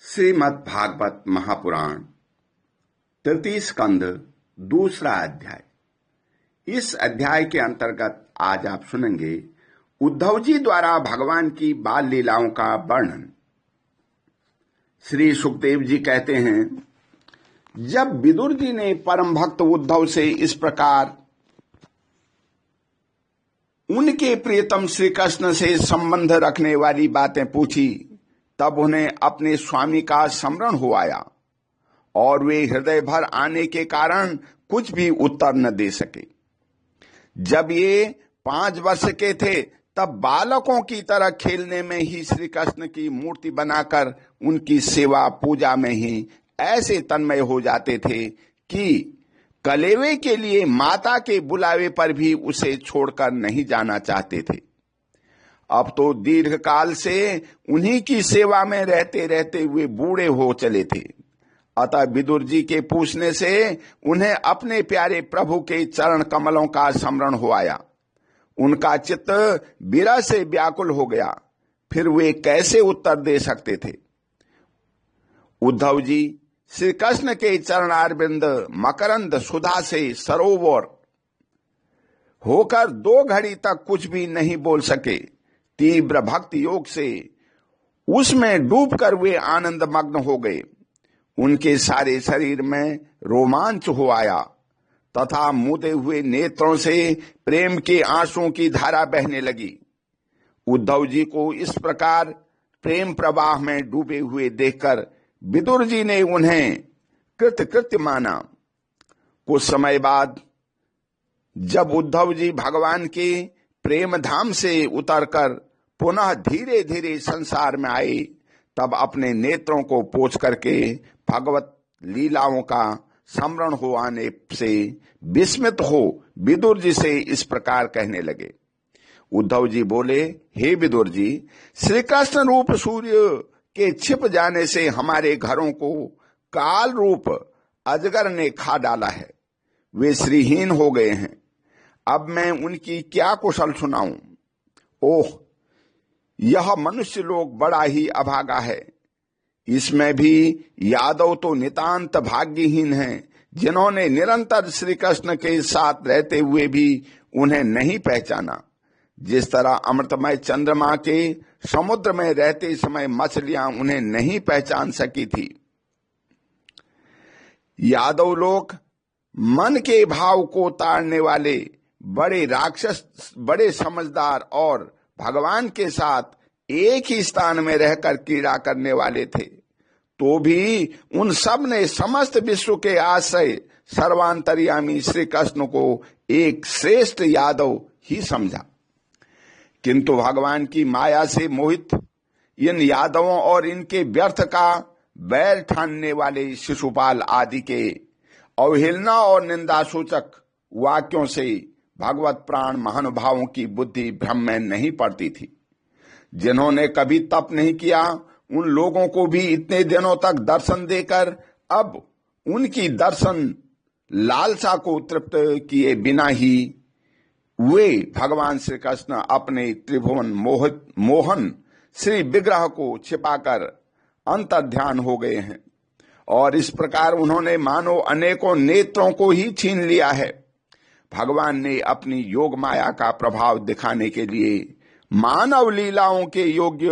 श्रीमद् भागवत महापुराण तृतीय स्कंद दूसरा अध्याय। इस अध्याय के अंतर्गत आज आप सुनेंगे उद्धव जी द्वारा भगवान की बाल लीलाओं का वर्णन। श्री सुखदेव जी कहते हैं, जब विदुर जी ने परम भक्त उद्धव से इस प्रकार उनके प्रियतम श्री कृष्ण से संबंध रखने वाली बातें पूछी, तब उन्हें अपने स्वामी का स्मरण हो आया और वे हृदय भर आने के कारण कुछ भी उत्तर न दे सके। जब ये 5 वर्ष के थे, तब बालकों की तरह खेलने में ही श्री कृष्ण की मूर्ति बनाकर उनकी सेवा पूजा में ही ऐसे तन्मय हो जाते थे कि कलेवे के लिए माता के बुलावे पर भी उसे छोड़कर नहीं जाना चाहते थे। अब तो दीर्घ काल से उन्हीं की सेवा में रहते रहते वे बूढ़े हो चले थे। अतः विदुर जी के पूछने से उन्हें अपने प्यारे प्रभु के चरण कमलों का स्मरण हो आया। उनका चित्त विरह से व्याकुल हो गया। फिर वे कैसे उत्तर दे सकते थे। उद्धव जी श्री कृष्ण के चरणारविंद मकरंद सुधा से सरोवर होकर 2 घड़ी तक कुछ भी नहीं बोल सके। तीव्र भक्ति योग से उसमें डूबकर वे आनंद मग्न हो गए। उनके सारे शरीर में रोमांच हो आया तथा मूंदे हुए नेत्रों से प्रेम के आंसुओं की धारा बहने लगी। उद्धव जी को इस प्रकार प्रेम प्रवाह में डूबे हुए देखकर विदुर जी ने उन्हें कृतकृत्य माना। कुछ समय बाद जब उद्धव जी भगवान के प्रेम धाम से उतरकर पुनः धीरे धीरे संसार में आए, तब अपने नेत्रों को पोंछ करके भगवत लीलाओं का स्मरण हो आने से विस्मित हो विदुर जी से इस प्रकार कहने लगे। उद्धव जी बोले, हे विदुर जी, श्री कृष्ण रूप सूर्य के छिप जाने से हमारे घरों को काल रूप अजगर ने खा डाला है। वे श्रीहीन हो गए हैं। अब मैं उनकी क्या कुशल सुनाऊं। ओह, यह मनुष्य लोग बड़ा ही अभागा है। इसमें भी यादव तो नितांत भाग्यहीन हैं, जिन्होंने निरंतर श्री कृष्ण के साथ रहते हुए भी उन्हें नहीं पहचाना। जिस तरह अमृतमय चंद्रमा के समुद्र में रहते समय मछलियां उन्हें नहीं पहचान सकी थी। यादव लोग मन के भाव को ताड़ने वाले बड़े राक्षस, बड़े समझदार और भगवान के साथ एक ही स्थान में रहकर क्रीड़ा करने वाले थे, तो भी उन सब ने समस्त विश्व के आश्रय सर्वांतर्यामी श्री कृष्ण को एक श्रेष्ठ यादव ही समझा। किंतु भगवान की माया से मोहित इन यादवों और इनके व्यर्थ का बैर ठानने वाले शिशुपाल आदि के अवहेलना और निंदा सूचक वाक्यों से भगवत प्राण महानुभावों की बुद्धि भ्रम में नहीं पड़ती थी। जिन्होंने कभी तप नहीं किया, उन लोगों को भी इतने दिनों तक दर्शन देकर अब उनकी दर्शन लालसा को तृप्त किए बिना ही वे भगवान श्री कृष्ण अपने त्रिभुवन मोहन श्री विग्रह को छिपाकर अंतर्ध्यान हो गए हैं और इस प्रकार उन्होंने मानो अनेकों नेत्रों को ही छीन लिया है। भगवान ने अपनी योग माया का प्रभाव दिखाने के लिए मानव लीलाओं के योग्य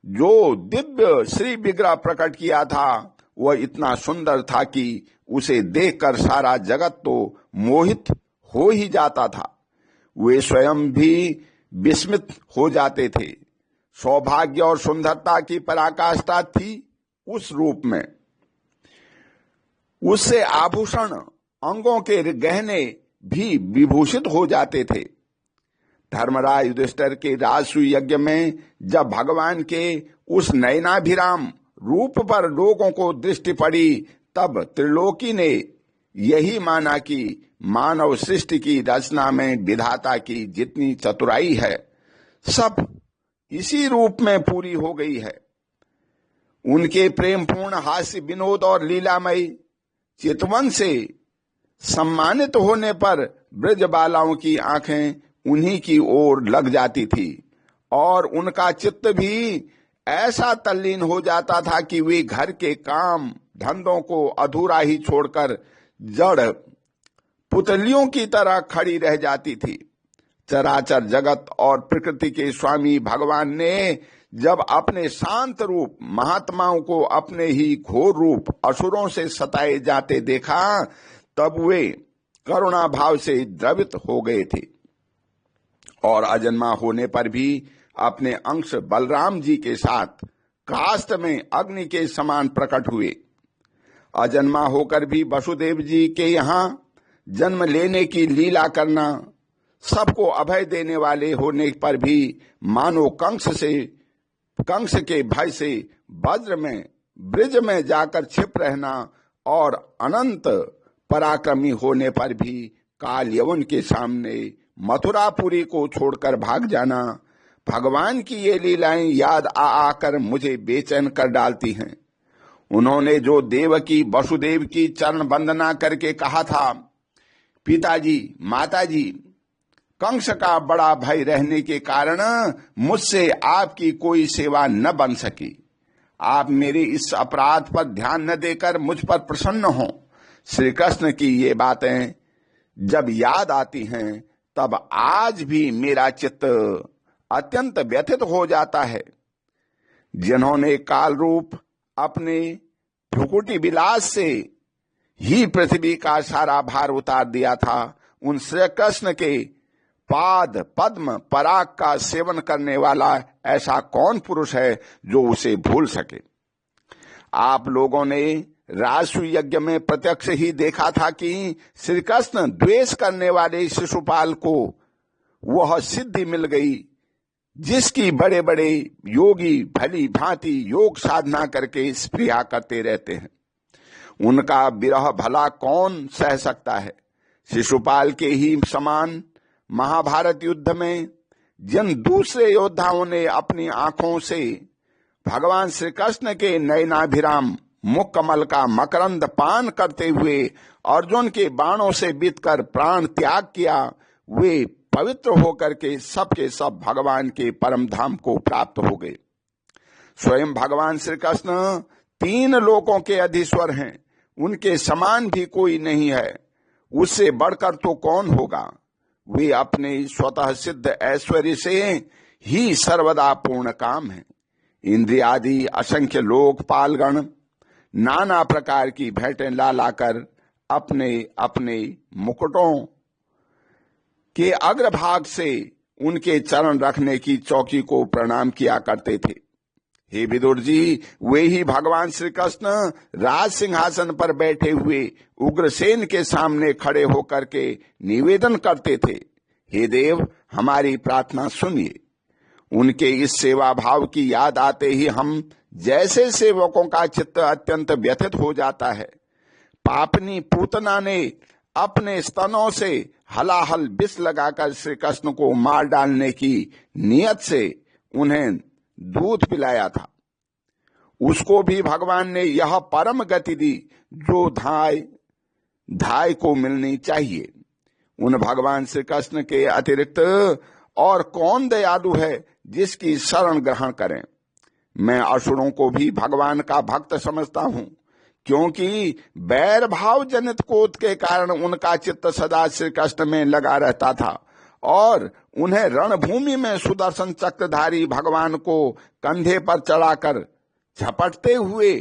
जो दिव्य श्री विग्रह प्रकट किया था, वह इतना सुंदर था कि उसे देखकर सारा जगत तो मोहित हो ही जाता था। वे स्वयं भी विस्मित हो जाते थे। सौभाग्य और सुंदरता की पराकाष्ठा थी उस रूप में। उससे आभूषण, अंगों के गहने भी विभूषित हो जाते थे। धर्मराज युधिष्ठिर के राजसूय यज्ञ में जब भगवान के उस नयनाभिराम रूप पर लोगों को दृष्टि पड़ी, तब त्रिलोकी ने यही माना कि मानव सृष्टि की रचना में विधाता की जितनी चतुराई है, सब इसी रूप में पूरी हो गई है। उनके प्रेमपूर्ण हास्य विनोद और लीलामय चितवन से सम्मानित होने पर ब्रज बालाओं की आंखें उन्हीं की ओर लग जाती थी और उनका चित्त भी ऐसा तल्लीन हो जाता था कि वे घर के काम धंधों को अधूरा ही छोड़कर जड़ पुतलियों की तरह खड़ी रह जाती थी। चराचर जगत और प्रकृति के स्वामी भगवान ने जब अपने शांत रूप महात्माओं को अपने ही घोर रूप असुरों से सताए जाते देखा, तब वे करुणा भाव से द्रवित हो गए थे और अजन्मा होने पर भी अपने अंश बलराम जी के साथ काष्ठ में अग्नि के समान प्रकट हुए। अजन्मा होकर भी वसुदेव जी के यहाँ जन्म लेने की लीला करना, सबको अभय देने वाले होने पर भी मानो कंस के भय से वज्र में ब्रिज में जाकर छिप रहना और अनंत पराक्रमी होने पर भी काल यवन के सामने मथुरापुरी को छोड़कर भाग जाना, भगवान की ये लीलाएं याद आकर मुझे बेचैन कर डालती हैं। उन्होंने जो देवकी वसुदेव की चरण वंदना करके कहा था, पिताजी माताजी, कंस का बड़ा भय रहने के कारण मुझसे आपकी कोई सेवा न बन सकी। आप मेरे इस अपराध पर ध्यान न देकर मुझ पर प्रसन्न हो। श्री कृष्ण की ये बातें जब याद आती हैं तब आज भी मेरा चित्त अत्यंत व्यथित हो जाता है। जिन्होंने काल रूप अपने भ्रुकुटी विलास से ही पृथ्वी का सारा भार उतार दिया था, उन श्री कृष्ण के पाद पद्म पराग का सेवन करने वाला ऐसा कौन पुरुष है जो उसे भूल सके। आप लोगों ने राजसूय यज्ञ में प्रत्यक्ष ही देखा था कि श्री कृष्ण द्वेष करने वाले शिशुपाल को वह सिद्धि मिल गई जिसकी बड़े बड़े योगी भली भांति योग साधना करके स्प्रिया करते रहते हैं। उनका विरह भला कौन सह सकता है। शिशुपाल के ही समान महाभारत युद्ध में जिन दूसरे योद्धाओं ने अपनी आंखों से भगवान श्री कृष्ण के नयनाभिराम मुख कमल का मकरंद पान करते हुए अर्जुन के बाणों से बीतकर प्राण त्याग किया, वे पवित्र होकर के सब भगवान के परम धाम को प्राप्त हो गए। स्वयं भगवान श्री कृष्ण 3 लोकों के अधीश्वर हैं, उनके समान भी कोई नहीं है, उससे बढ़कर तो कौन होगा। वे अपने स्वतः सिद्ध ऐश्वर्य से ही सर्वदा पूर्ण काम है। इंद्रियादि असंख्य लोकपालगण नाना प्रकार की भेंटें ला लाकर अपने अपने मुकुटों के अग्रभाग से उनके चरण रखने की चौकी को प्रणाम किया करते थे। हे विदुर जी, वे ही भगवान श्री कृष्ण राज सिंहासन पर बैठे हुए उग्रसेन के सामने खड़े होकर के निवेदन करते थे, हे देव, हमारी प्रार्थना सुनिए। उनके इस सेवा भाव की याद आते ही हम जैसे सेवकों का चित्त अत्यंत व्यथित हो जाता है। पापनी पूतना ने अपने स्तनों से हलाहल विष लगाकर श्री कृष्ण को मार डालने की नियत से उन्हें दूध पिलाया था। उसको भी भगवान ने यह परम गति दी जो धाय को मिलनी चाहिए। उन भगवान श्री कृष्ण के अतिरिक्त और कौन दयालु है जिसकी शरण ग्रहण करें। मैं असुरों को भी भगवान का भक्त समझता हूँ, क्योंकि बैर भाव जनित क्रोध के कारण उनका चित्त सदा श्री कृष्ण में लगा रहता था और उन्हें रणभूमि में सुदर्शन चक्रधारी भगवान को कंधे पर चढ़ाकर झपटते हुए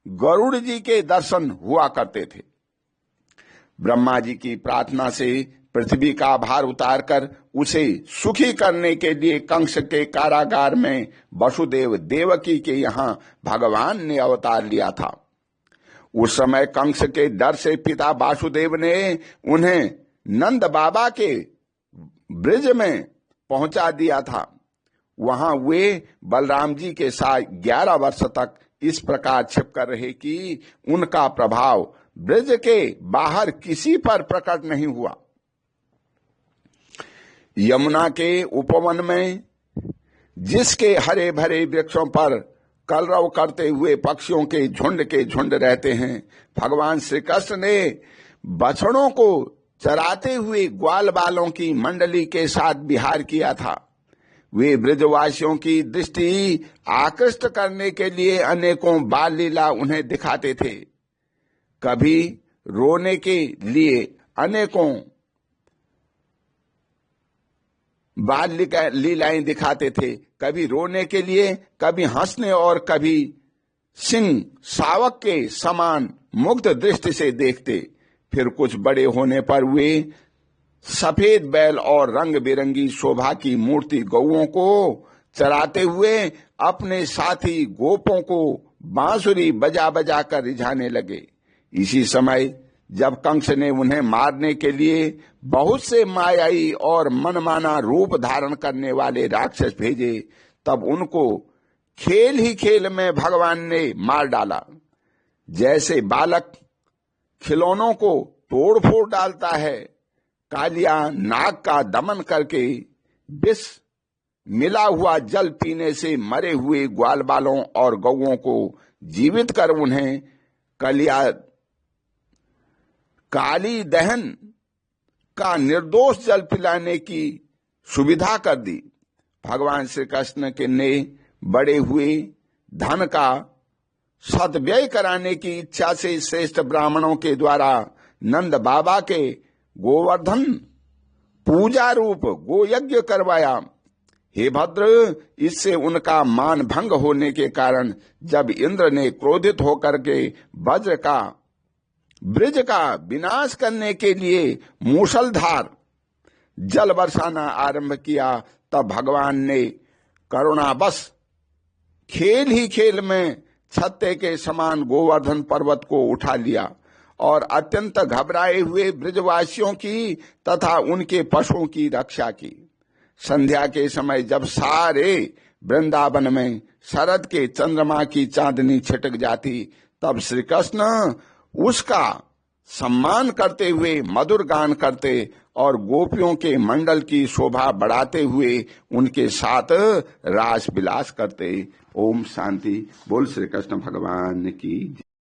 गरुड़ जी के दर्शन हुआ करते थे। ब्रह्मा जी की प्रार्थना से पृथ्वी का भार उतारकर उसे सुखी करने के लिए कंस के कारागार में वसुदेव देवकी के यहाँ भगवान ने अवतार लिया था। उस समय कंस के डर से पिता वासुदेव ने उन्हें नंद बाबा के ब्रिज में पहुंचा दिया था। वहां वे बलराम जी के साथ 11 वर्ष तक इस प्रकार छिपकर रहे कि उनका प्रभाव ब्रिज के बाहर किसी पर प्रकट नहीं हुआ। यमुना के उपवन में जिसके हरे भरे वृक्षों पर कलरव करते हुए पक्षियों के झुंड रहते हैं, भगवान श्री कृष्ण ने बछड़ों को चराते हुए ग्वाल बालों की मंडली के साथ विहार किया था। वे ब्रजवासियों की दृष्टि आकृष्ट करने के लिए अनेकों बाल लीला उन्हें दिखाते थे। कभी रोने के लिए अनेकों बाल लीलाएं दिखाते थे, कभी रोने के लिए, कभी हंसने और कभी सिंह शावक के समान मुग्ध दृष्टि से देखते। फिर कुछ बड़े होने पर वे सफेद बैल और रंग बिरंगी शोभा की मूर्ति गौओं को चराते हुए अपने साथी गोपों को बांसुरी बजा बजा कर रिझाने लगे। इसी समय जब कंस ने उन्हें मारने के लिए बहुत से मायाई और मनमाना रूप धारण करने वाले राक्षस भेजे, तब उनको खेल ही खेल में भगवान ने मार डाला। जैसे बालक खिलौनों को तोड़ फोड़ डालता है, कालिया नाग का दमन करके विष मिला हुआ जल पीने से मरे हुए ग्वाल बालों और गौओं को जीवित कर उन्हें काली दहन का निर्दोष जल पिलाने की सुविधा कर दी। भगवान श्री कृष्ण के ने बड़े हुए धन का सदव्यय कराने की इच्छा से श्रेष्ठ ब्राह्मणों के द्वारा नंद बाबा के गोवर्धन पूजा रूप गोयज्ञ करवाया। हे भद्र, इससे उनका मान भंग होने के कारण जब इंद्र ने क्रोधित होकर के ब्रज का विनाश करने के लिए मूसलधार जल बरसाना आरंभ किया, तब भगवान ने करुणावश खेल ही खेल में छत्ते के समान गोवर्धन पर्वत को उठा लिया और अत्यंत घबराए हुए ब्रजवासियों की तथा उनके पशुओं की रक्षा की। संध्या के समय जब सारे वृंदावन में शरद के चंद्रमा की चांदनी छिटक जाती, तब श्री कृष्ण उसका सम्मान करते हुए मधुर गान करते और गोपियों के मंडल की शोभा बढ़ाते हुए उनके साथ रास विलास करते। ओम शांति। बोल श्री कृष्ण भगवान की।